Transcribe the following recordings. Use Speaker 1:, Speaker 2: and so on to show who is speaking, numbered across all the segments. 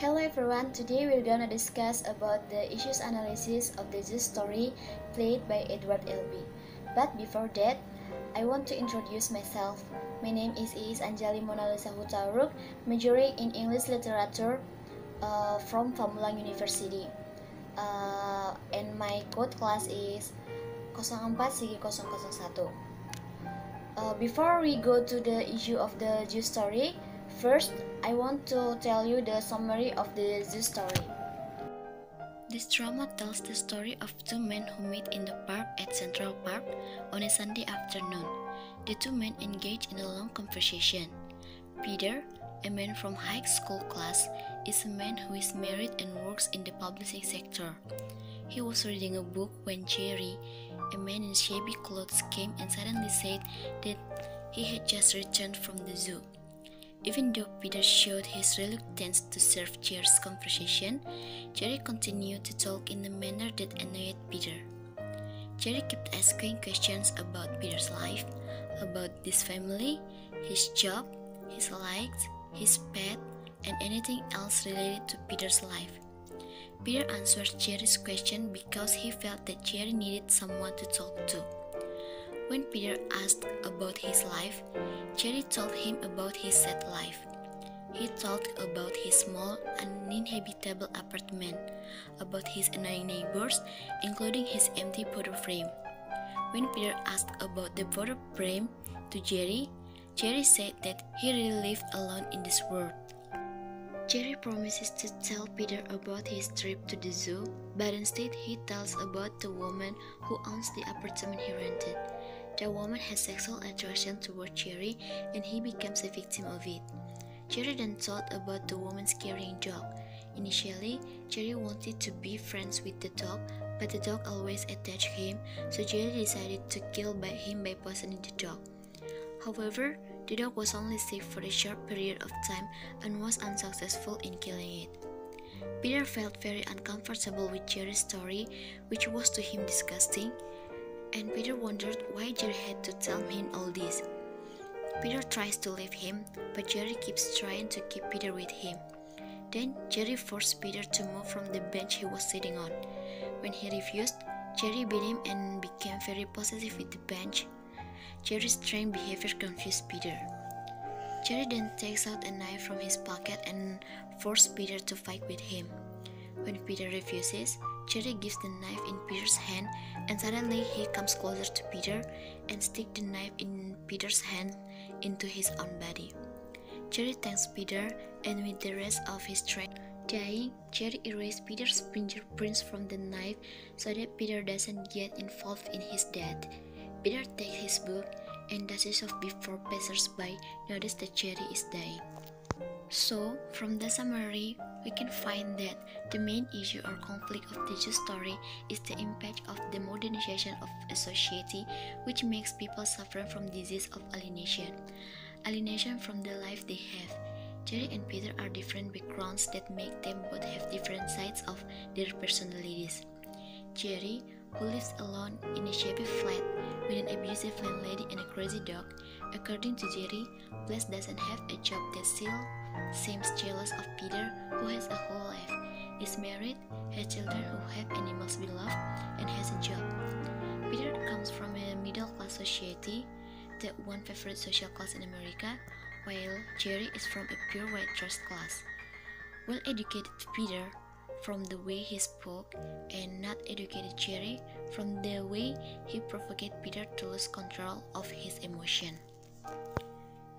Speaker 1: Hello everyone, today we're gonna discuss about the issues analysis of the Zeus story played by Edward L.B. But before that, I want to introduce myself. My name is Anjali Monalisa Hutauruk, majoring in English Literature from Pamulang University. And my code class is 04-001. Before we go to the issue of the Zeus story, first, I want to tell you the summary of the Zeus story. This drama tells the story of two men who meet in the park at Central Park on a Sunday afternoon. The two men engage in a long conversation. Peter, a man from high school class, is a man who is married and works in the publishing sector. He was reading a book when Jerry, a man in shabby clothes, came and suddenly said that he had just returned from the zoo. Even though Peter showed his reluctance to serve Jerry's conversation, Jerry continued to talk in a manner that annoyed Peter. Jerry kept asking questions about Peter's life, about his family, his job, his likes, his pet, and anything else related to Peter's life. Peter answered Jerry's question because he felt that Jerry needed someone to talk to. When Peter asked about his life, Jerry told him about his sad life. He talked about his small, uninhabitable apartment, about his annoying neighbors, including his empty photo frame. When Peter asked about the photo frame to Jerry, Jerry said that he really lived alone in this world. Jerry promises to tell Peter about his trip to the zoo, but instead he tells about the woman who owns the apartment he rented. The woman has sexual attraction toward Jerry and he becomes a victim of it. Jerry then thought about the woman's carrying dog. Initially, Jerry wanted to be friends with the dog, but the dog always attacked him, so Jerry decided to kill him by poisoning the dog. However, the dog was only safe for a short period of time and was unsuccessful in killing it. Peter felt very uncomfortable with Jerry's story, which was to him disgusting, and Peter wondered why Jerry had to tell him all this. Peter tries to leave him, but Jerry keeps trying to keep Peter with him. Then Jerry forced Peter to move from the bench he was sitting on. When he refused, Jerry beat him and became very possessive with the bench. Jerry's strange behavior confused Peter. Jerry then takes out a knife from his pocket and forces Peter to fight with him. When Peter refuses, Jerry gives the knife in Peter's hand, and suddenly he comes closer to Peter and sticks the knife in Peter's hand into his own body. Jerry thanks Peter, and with the rest of his strength dying, Jerry erases Peter's fingerprints from the knife so that Peter doesn't get involved in his death. Peter takes his book and dushes off before passers-by notice that Jerry is dying. So, from the summary, we can find that the main issue or conflict of the Zeus story is the impact of the modernization of a society which makes people suffer from disease of alienation. Alienation from the life they have. Jerry and Peter are different backgrounds that make them both have different sides of their personalities. Jerry, who lives alone in a shabby flat with an abusive landlady and a crazy dog, according to Jerry, Blaise doesn't have a job that still seems jealous of Peter, who has a whole life, is married, has children who have animals beloved, and has a job. Peter comes from a middle-class society, the one favorite social class in America, while Jerry is from a pure white trash class. Well-educated Peter, from the way he spoke, and not educated Jerry, from the way he provoked Peter to lose control of his emotion.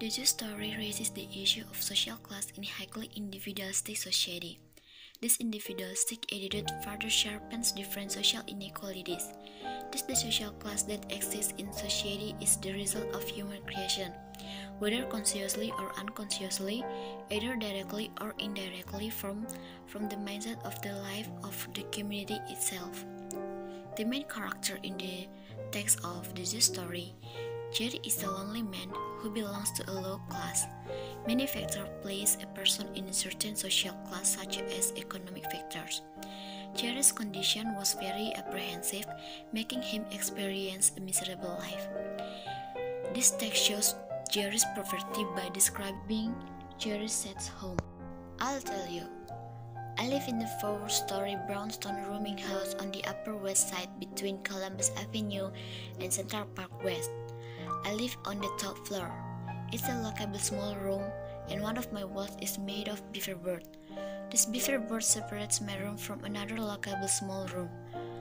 Speaker 1: The Zeus story raises the issue of social class in a highly individualistic society. This individualistic attitude further sharpens different social inequalities. Thus, the social class that exists in society is the result of human creation, whether consciously or unconsciously, either directly or indirectly from the mindset of the life of the community itself. The main character in the text of the Zeus story, Jerry, is a lonely man who belongs to a low class. Many factors place a person in a certain social class, such as economic factors. Jerry's condition was very apprehensive, making him experience a miserable life. This text shows Jerry's poverty by describing Jerry's sad home. I'll tell you, I live in the 4-story brownstone rooming house on the Upper West Side between Columbus Avenue and Central Park West. I live on the top floor. It's a lockable small room, and one of my walls is made of beaverboard. This beaverboard separates my room from another lockable small room.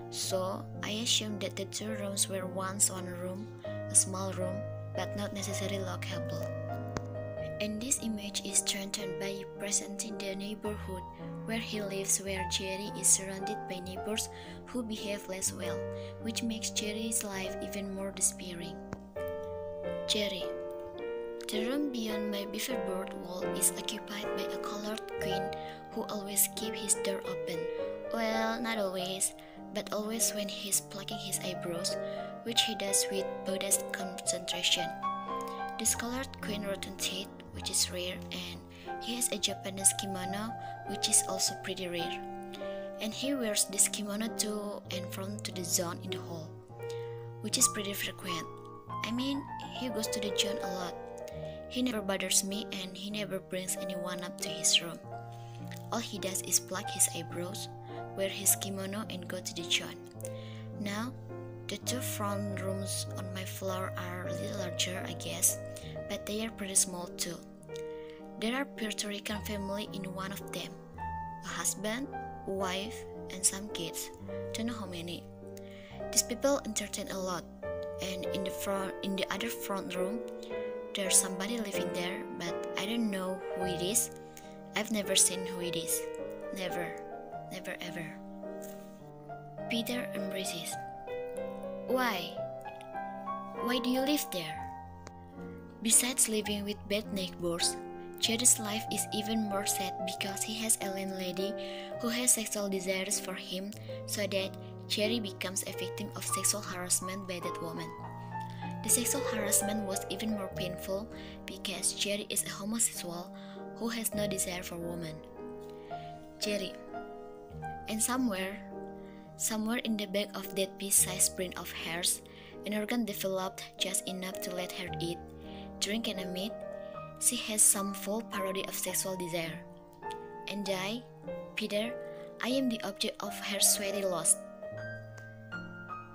Speaker 1: So, I assume that the two rooms were once one room, a small room, but not necessarily lockable. And this image is strengthened by presenting the neighborhood where he lives, where Jerry is surrounded by neighbors who behave less well, which makes Jerry's life even more despairing. Jerry. The room beyond my beaverboard wall is occupied by a colored queen who always keeps his door open. Well, not always, but always when he's plucking his eyebrows, which he does with Buddhist concentration. This colored queen rotates, which is rare, and he has a Japanese kimono, which is also pretty rare. And he wears this kimono to and from to the zone in the hall, which is pretty frequent. I mean, he goes to the zone a lot. He never bothers me, and he never brings anyone up to his room. All he does is pluck his eyebrows, wear his kimono, and go to the zone. Now, the two front rooms on my floor are a little larger, I guess, but they are pretty small too. There are Puerto Rican family in one of them, a husband, a wife, and some kids. Don't know how many. These people entertain a lot, and in the other front room, there's somebody living there, but I don't know who it is. I've never seen who it is. Never ever. Peter embraces. Why? Why do you live there? Besides living with bad neighbors, Jerry's life is even more sad because he has a landlady who has sexual desires for him, so that Jerry becomes a victim of sexual harassment by that woman. The sexual harassment was even more painful because Jerry is a homosexual who has no desire for women. Jerry. And somewhere in the back of that pea-sized brain of hers, an organ developed just enough to let her eat, drink, and emit. She has some full parody of sexual desire. And I, Peter, I am the object of her sweaty lust.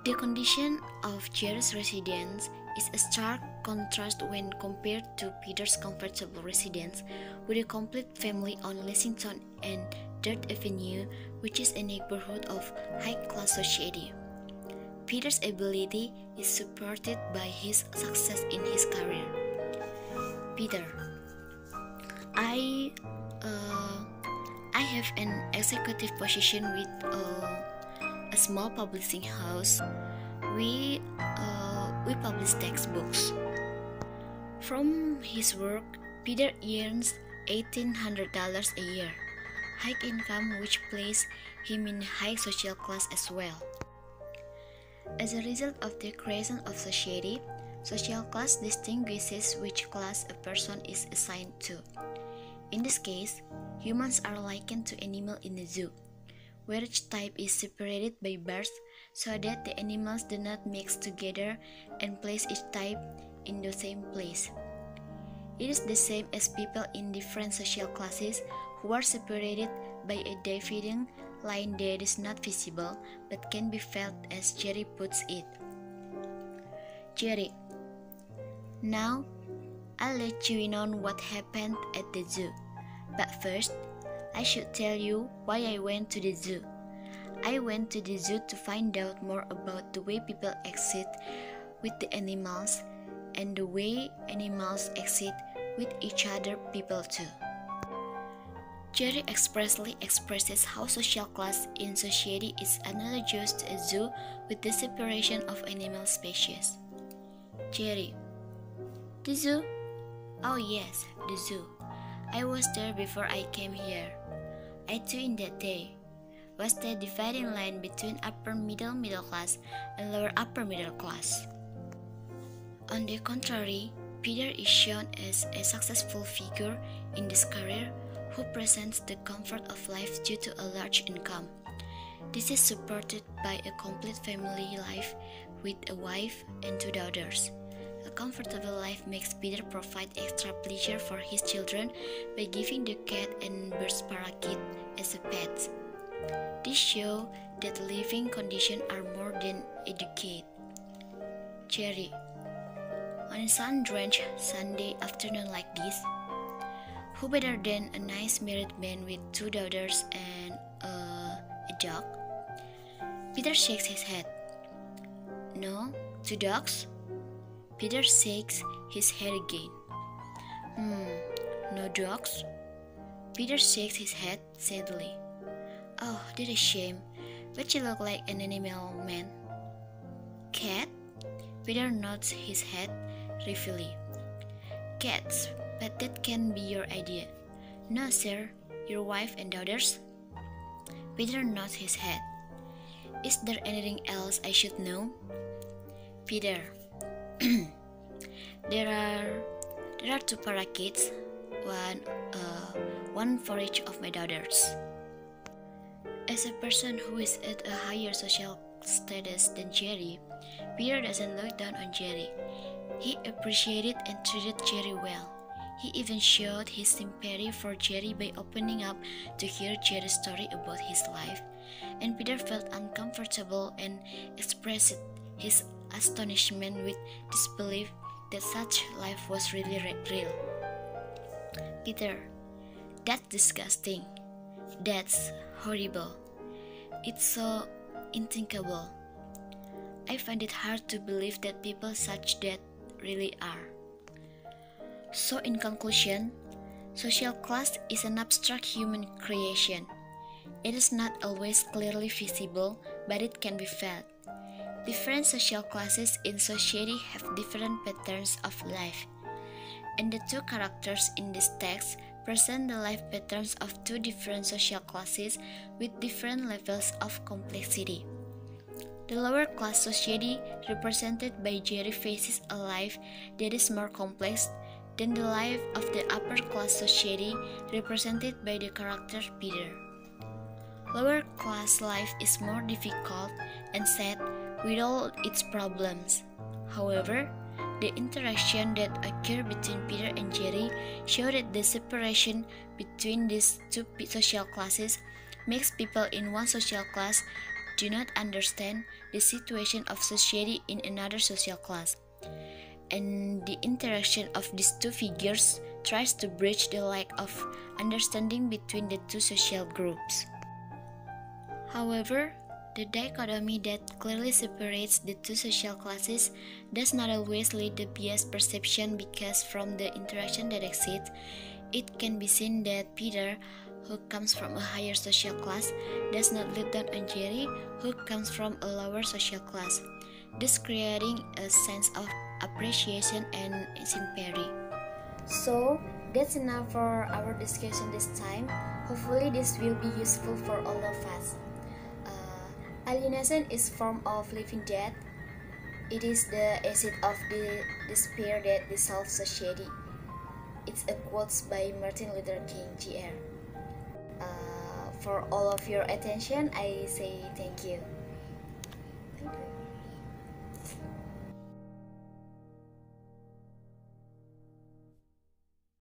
Speaker 1: The condition of Jerry's residence is a stark contrast when compared to Peter's comfortable residence with a complete family on Lexington and Third Avenue, which is a neighborhood of high-class society. Peter's ability is supported by his success in his career. Peter. I have an executive position with a small publishing house. We publish textbooks. From his work, Peter earns $1,800 a year, high income which places him in high social class as well. As a result of the creation of society, social class distinguishes which class a person is assigned to. In this case, humans are likened to animals in the zoo, where each type is separated by bars so that the animals do not mix together and place each type in the same place. It is the same as people in different social classes who are separated by a dividing line that is not visible but can be felt, as Jerry puts it. Jerry. Now, I'll let you in on what happened at the zoo. But first, I should tell you why I went to the zoo. I went to the zoo to find out more about the way people exist with the animals and the way animals exist with each other people too. Jerry expressly expresses how social class in society is analogous to a zoo with the separation of animal species. Jerry. The zoo? Oh yes, the zoo. I was there before I came here. I too in that day was the dividing line between upper middle class and lower upper middle class. On the contrary, Peter is shown as a successful figure in this career who presents the comfort of life due to a large income. This is supported by a complete family life with a wife and 2 daughters, a comfortable life makes Peter provide extra pleasure for his children by giving the cat and birds parakeet as a pet. This shows that living conditions are more than adequate. Jerry. On a sun-drenched Sunday afternoon like this, who better than a nice married man with 2 daughters and a dog? Peter shakes his head. No, 2 dogs? Peter shakes his head again. No dogs? Peter shakes his head sadly. Oh, that's a shame, but you look like an animal man. Cat? Peter nods his head ruefully. Cats, but that can't be your idea. No, sir. Your wife and daughters? Peter nods his head. Is there anything else I should know? Peter. There are 2 parakeets, one for each of my daughters. As a person who is at a higher social status than Jerry, Peter doesn't look down on Jerry. He appreciated and treated Jerry well. He even showed his sympathy for Jerry by opening up to hear Jerry's story about his life, and Peter felt uncomfortable and expressed his astonishment with disbelief that such life was really real. Peter, that's disgusting. That's horrible. It's so unthinkable. I find it hard to believe that people such that really are. So in conclusion, social class is an abstract human creation. It is not always clearly visible, but it can be felt. Different social classes in society have different patterns of life, and the 2 characters in this text present the life patterns of 2 different social classes with different levels of complexity. The lower class society represented by Jerry faces a life that is more complex than the life of the upper class society represented by the character Peter. Lower class life is more difficult and sad with all its problems. However, the interaction that occurred between Peter and Jerry show that the separation between these 2 social classes makes people in one social class do not understand the situation of society in another social class, and the interaction of these 2 figures tries to bridge the lack of understanding between the 2 social groups. However, the dichotomy that clearly separates the 2 social classes does not always lead to biased perception, because from the interaction that exists, it can be seen that Peter, who comes from a higher social class, does not look down on Jerry, who comes from a lower social class, thus creating a sense of appreciation and sympathy. So, that's enough for our discussion this time. Hopefully this will be useful for all of us. Alienation is form of living death. It is the acid of the despair that dissolves society. It's a quote by Martin Luther King Jr. For all of your attention, I say thank you.